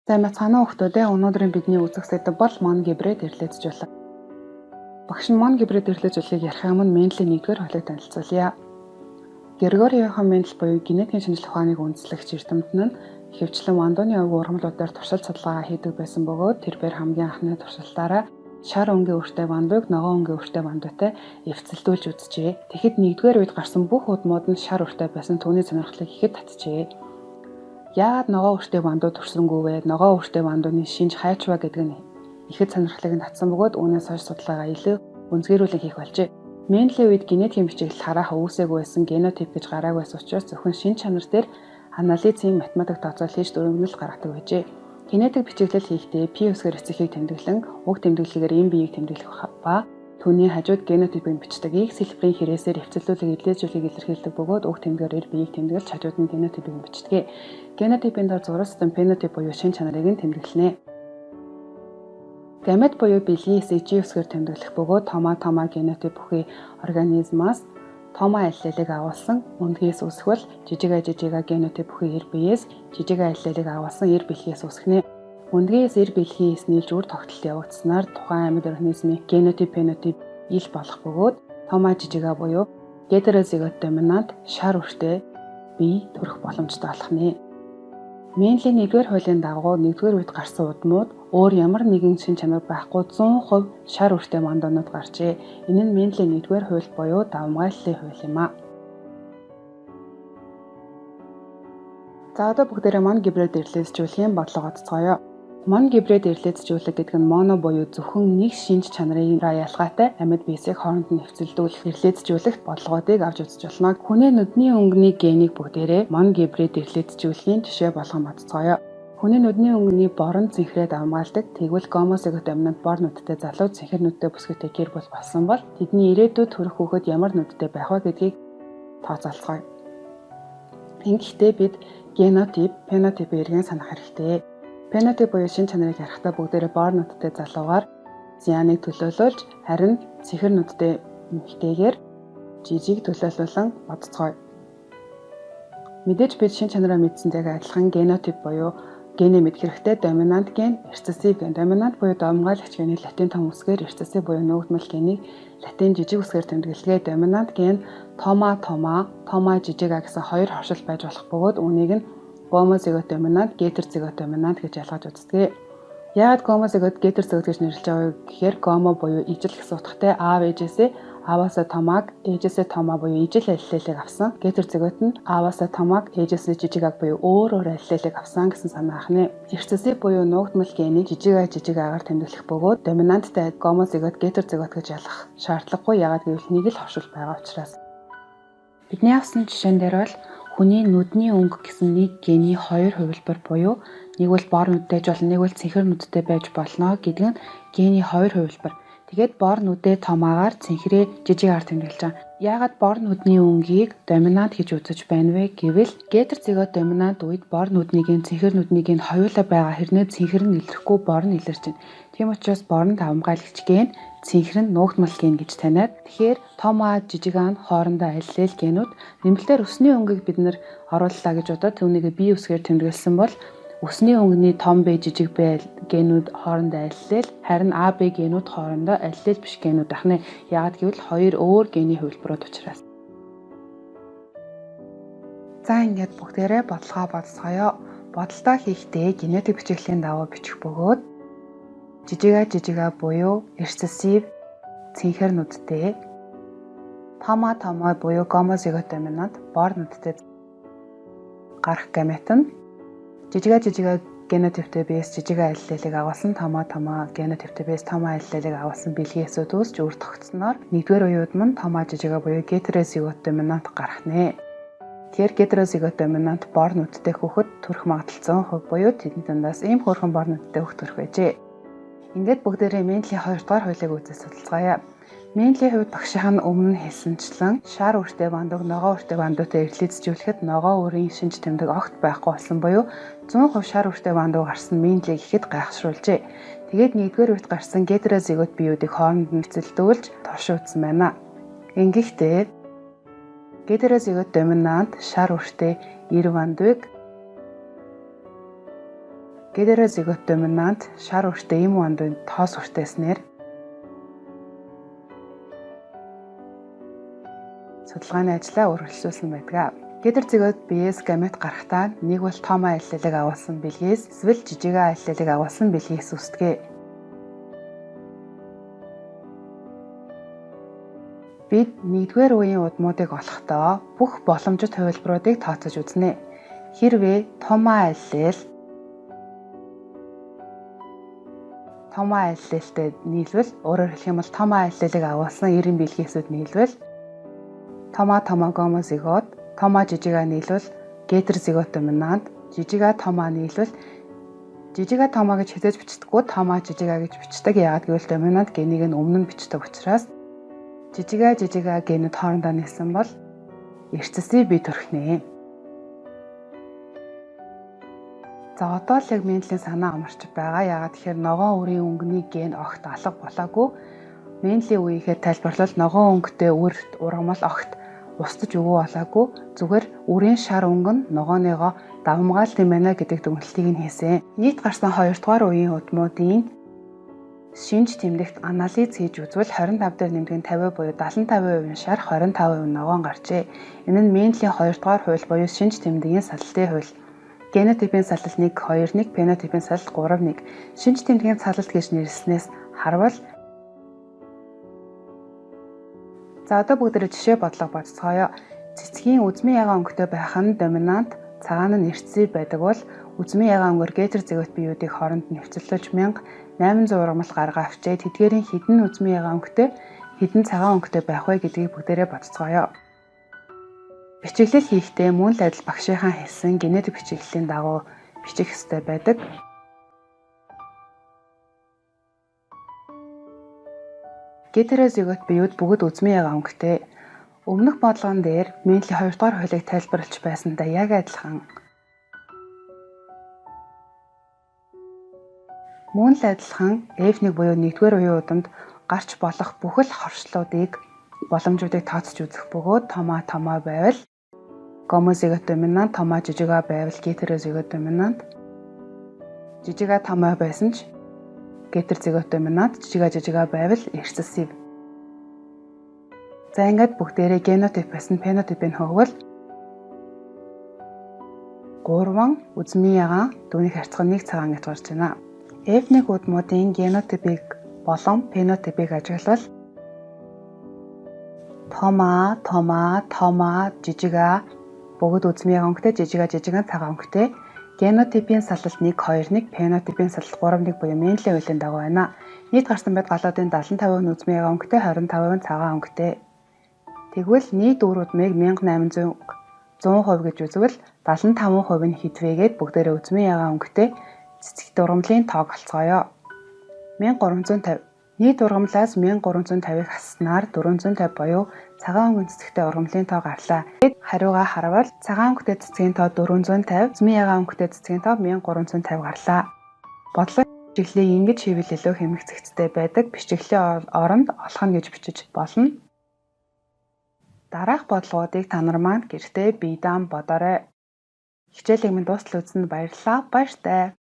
За мэцгааны хүүхдүүдээ өнөөдрийн бидний үзэх сэдэв бол Мон Гибрид эрлэцжүүлэг. Багш нь Мон Гибрид эрлэцжүүлгийг ярих юм нь Мендлийн 1-р хуулийг танилцуулъя. Григорийн Мендл буюу генетикийн шинжилгээ ухааныг үндэслэгч эрдэмтэн нь ихэвчлэн вандууны овг ургамлуудаар туршилт судалгаа хийдэг байсан бөгөөд тэрээр хамгийн анхны туршилтаараа шар өнгийн үртэй вандууг ногоон өнгийн үртэй вандуутай эвцэлдүүлж үзжээ. Тэгэхэд 1-р үед гарсан бүх удмууд нь шар үртэй байсан түүний сонирхлыг ихэд татжээ. Яагаад ногоон үртэй вандуу төрсөнгүү вэ? Ногоон үртэй вандууны шинж хайчваа гэдэг нь ихэд сонирхлыг нь татсан бөгөөд үүнээс хойш судалгаагаа илүү үнцгэрүүлэн хийх болжээ. Мендлийн үед генетикийн бичиглэл хараах үүсээгүй байсан генотип гэж гараагүй байсан учраас зөвхөн шинж чанар дээр анализын математик тооцоол хийж дүрмнэл гаргадаг байжээ. Генетик бичиглэл хийхдээ пи үсгээр эцэгхийг тэмдэглэн уг тэмдэглэгээр эм биеийг тэмдэглэх ба түүний хажууд генотипийг бичдэг. X хэлбэрийн хэрэгсээр эвцэлдүүлэг илэрхийлжүүлгийг илэрхийлдэг бөгөөд уг тэмдгээр биеийг тэмдэглэж хажууд нь генотипийг бичдэг. Генотипийн дор зурсан фенотип буюу шинж чанарыг нь тэмдэглэнэ. Гамет буюу биеийн эсийг G үсгээр тэмдэглэх бөгөөд тома генотип бүхий организмаас тома аллелыг агуулсан өндгээс үүсгэл жижига генотип бүхий эр биеэс жижига аллелыг агуулсан эр бэлхиээс үүсгэнэ. Өндгээс эр бэлхийн эснэлж үр тогтолт явагдсанаар тухайн амьд организмын генотип фенотип ил болох бөгөөд тома жижига буюу гетерозигот доминант шар үртэй бие төрөх боломжтой болох нэ. Мендлийн 1-р хуулийн дагуу 1-р үед гарсан удмууд өөр ямар нэгэн шинж чанар байхгүй 100% шар үртэй вандуунууд гарчээ. Энэ нь Мендлийн 1-р хууль буюу давмгайллын хууль юм а. За одоо бүгдээрээ Мон Гибрид эрлэцжүүлэхийн бодлого онцгоё. Мон Гибрид эрлэцжүүлэг гэдэг нь моно буюу зөвхөн нэг шинж чанарын ялгаатай амьд биесийг хооронд нь эвцэлдүүлэх эрлэцжүүлэгт бодлогоодыг авч үзэж болно. Хүний нүдний өнгөний генийг бүгдээрээ Мон Гибрид эрлэцжүүлэхийн жишээ болгон онцгоё. Хүний нүдний өнгөний борон цэнхрээ давмгаалдаг. Тэгвэл гомозигот доминант бор нүдтэй залуу цэнхэр нүдтэй бүсгүйтэй гэр бүл болсон бол тэдний ирээдүйд төрөх хүүхэд ямар нүдтэй байх вэ гэдгийг тооцоолцгоё. Ингэхдээ бид генотип, фенотип эргэн санах хэрэгтэй. Фенотип буюу шинж чанарыг ярихдаа бүгдээрээ бор нүдтэй залуугаар зяныг төлөөлүүлж харин цэнхэр нүдтэй эмэгтэйгээр жижиг төлөөлүүлэн бодцгоё. Мэдээж бид шинж чанараа мэдсэнтэйгээ адилхан генотип буюу генээ мэдэх хэрэгтэй. Доминант ген, рецессив ген. Доминант буюу домгайлагч генийг латин том үсгээр, рецессив буюу нүүгдмэл генийг латин жижиг үсгээр тэмдэглэгээ. Доминант ген тома жижига гэсэн хоёр хоршил байж болох бөгөөд үүнийг нь гомозигот доминант, гетерозигот доминант гэж ялгаж үздэг. Яагаад гомозигот, гетерозигот гэж нэрлэж байгаа вэ гэхээр гомо буюу ижил гэсэн утгатай аав ээжээсээ ааваасаа томааг, ээжээсээ тома буюу ижил аллелыг авсан. Гетерозигот нь ааваасаа томааг, ээжээсээ жижигааг буюу өөр аллелыг авсан гэсэн санаа ахнэ. Рецессив буюу нуугдмал генийг жижигагаар тэмдэглэх бөгөөд доминанттай гомозигот, гетерозигот гэж ялгах шаардлагагүй. Яагаад гэвэл нэг л хоршил байгаа учраас. Бидний авсан жишээн дээр бол хүний нүдний өнгө гэсэн нэг гений хоёр хувилбар буюу нэг бол бор нүдтэй болно, нэг бол цэнхэр нүдтэй байж болно гэдэг нь гений хоёр хувилбар. Тэгээд бор нүдээ томаагаар цэнхрээ жижигаар тэмдэглэж байгаа. Яагаад бор нүдний өнгийг доминант гэж үзэж байна вэ гэвэл гетерозигот доминант үед бор нүднийг цэнхэр нүднийг хоёулаа байгаа хэрнээ цэнхэр нь илэрхгүй бор нь илэрч байна. Тийм учраас бор нь давмгайлагч ген, цэнхэр нь нуугдмал ген гэж таниад тэгэхээр тома жижигаан хоорондоо аллел генүүд нэмэлтээр өсний өнгийг бид нэр орууллаа гэж бодоод түүнийг бие үсгээр тэмдэглэсэн бол өсний өнгөний том бэ жижиг бэ генүүд хоорондоо аллел харин А Б генүүд хоорондоо аллел биш генүүд ахна. Яагаад гэвэл хоёр өөр гений хувилбарууд учраас. За ингээд бүгдээрээ бодлогоо бодцгоё. Бодолдоо хийхдээ генетик бичиглийн дагуу бичих бөгөөд жижига буюу рецессив цэнхэр нүдтэй тома буюу гомозигот доминант бор нүдтэй гарах гамет нь жижига генотиптэй биес жижига аллелыг агуулсан тома генотиптэй биес тома аллелыг агуулсан бэлгийн эсүүд үүсч үр тогтсноор 1-р уюуд мань тома жижига буюу гетерозигот доминант гарах нэ. Тэгэхээр гетерозигот доминант бор нүдтэй хүүхэд төрөх магадлал 100% буюу тэдний дундаас ийм хөөрхөн бор нүдтэй хүүхэд төрөх байжээ. Ингээд бүгдээрээ Мендлийн 2-р хуулийг үзэж судалцгаая. Мендлийн хувьд багшийн өмнө хэлсэнчлэн шар үртэй вандууг ногоон үртэй вандуутай эрлэцжүүлэхэд ногоон үрийн шинж тэмдэг огт байхгүй болсон буюу 100% шар үртэй вандуу гарсан Мендлийг ихэд гайхшруулжээ. Тэгээд 1-р үед гарсан гетерозигот биеүүдийг хооронд нь эвцэлдүүлж туршуулсан байна. Ингэхдээ гетерозигот доминант шар үртэй эр вандууг гетерозигот доминант шар үртэй им ондын тоос үртэйснээр судалгааны ажлаа үргэлжлүүлсэн байдаг. Гетерозигот биеэс гамет гарахдаа нэг бол томоо аяллалыг агуулсан бэлгээс эсвэл жижигхэн аяллалыг агуулсан бэлгээс үүсдэг. Бид 1-р үеийн удмуудыг олохдоо бүх боломжит хувилбаруудыг тооцож үзнэ. Хэрвээ томоо аяллалтай нийлвэл, өөрөөр хэлэх юм бол томоо аяллалыг агуулсан 90 бэлгээсүүд нийлвэл томоо гомозигот, томоо жижига нийлвэл гетерозигот доминант, жижига томоо нийлвэл жижига томоо гэж хэзээж бичдэггүй, томоо жижига гэж бичдэг. Яагаад гэвэл доминант генийг нь өмнө нь бичдэг учраас жижига генүүд хоорондоо нийлсэн бол эрчсэлийг бий төрхнэ. За одоо л яг ментлийн санаа амарч байгаа. Яагаад тэгэхээр ногоон үрийн өнгөний ген огт алга болоогүй. Ментлийн үеийнхээ тайлбарлал ногоон өнгөтэй үрт ургамал огт устж өгөө болоогүй. Зүгээр үрийн шар өнгө нь ногооныгоо давмгаалт юм байна гэдэг дүгнэлтийг нь хийсэн. Нийт гарсан 2-р үеийн удмуудын шинж тэмдэгт анализ хийж үзвэл 25 дээр нэмдэг 50 буюу 75% шар, 25% ногоон гарчээ. Энэ нь ментлийн 2-р хууль буюу шинж тэмдгийн саллтын хууль. Генотипийн салалт 1-2-1, фенотипийн салалт 3-1. Шинж тэмдгийн салалт гэж нэрлэснээс харвал за одоо бүгдээрээ жишээ бодлого бодцгоё. Цэцгийн үзмийн ягаан өнгөтэй байх нь доминант, цагаан нь эрчсий байдаг бол үзмийн ягаан өнгөөр гетерозигот биеүүдийг хооронд нэвцэлүүлж 1800 ургамал гаргаа авчээ. Тэдгээрийн хідэн үзмийн ягаан өнгөтэй, хідэн цагаан өнгөтэй байх вэ гэдгийг бүгдээрээ бодцгоё. Бичиглэл хийхдээ мөн л адил багшийнхаа хэлсэн генетик бичиглэлийн дагуу бичих ёстой байдаг. Гетерозигот биеуд бүгд үзмийн ягаан өнгөтэй. Өмнөх бодлогон дээр ментлийн 2-р хуулийг тайлбарлаж байсантай яг адилхан. Мөн л адилхан F1 буюу 1-р үеийн удамд гарч болох бүх л хоршлуудыг боломжуудыг тооцож үзэх бөгөөд томоо байвал гомозигот доминант, томоо жижига байвал гетерозигот доминант, жижига томоо байсан ч гетерозигот доминант, жижига байвал рецессив. За ингээд бүгдээрээ генотипээс нь фенотипийг хөвгөл 3 үзмийн ягаан дүүний харьцан 1 цагаан гэж гарч байна. F1 удмуудын генотипийг болон фенотипийг ажиглавал томоо жижига бүгд үзмийн ягаан өнгөтэй, жижига цагаан өнгөтэй. Генотипийн салалт 1-2-1, фенотипийн салалт 3-1 буюу ментлийн хуулийн дагуу байна. Нийт гарсан байд галуудын 75% нь үзмийн ягаан өнгөтэй, 25% нь цагаан өнгөтэй. Тэгвэл нийт үр удмыг 1800 100% гэж үзвэл 75% нь хідвэгээд бүгдээрээ үзмийн ягаан өнгөтэй цэцэгт ургамлын тоог олцгоё. 1350 нийт ургамлаас 1350-ыг хаснаар 450 буюу цагаан өнгөн цэцэгтэй ургамлын тоо гарлаа. Тэгэд хариугаа харвал цагаан өнгөтэй цэцгийн тоо 450, үзмийн ягаан өнгөтэй цэцгийн тоо 1350 гарлаа. Бодлого бичиглэлийг ингэж хийвэл илүү хэмэгцэгцтэй байдаг. Бичиглэлийн оронд олох нь гэж бичиж болно. Дараах бодлогуудыг та нар маань гэртээ бие даан бодоорой. Хичээлийг минь дуустал үзсэнд баярлалаа. Баяртай.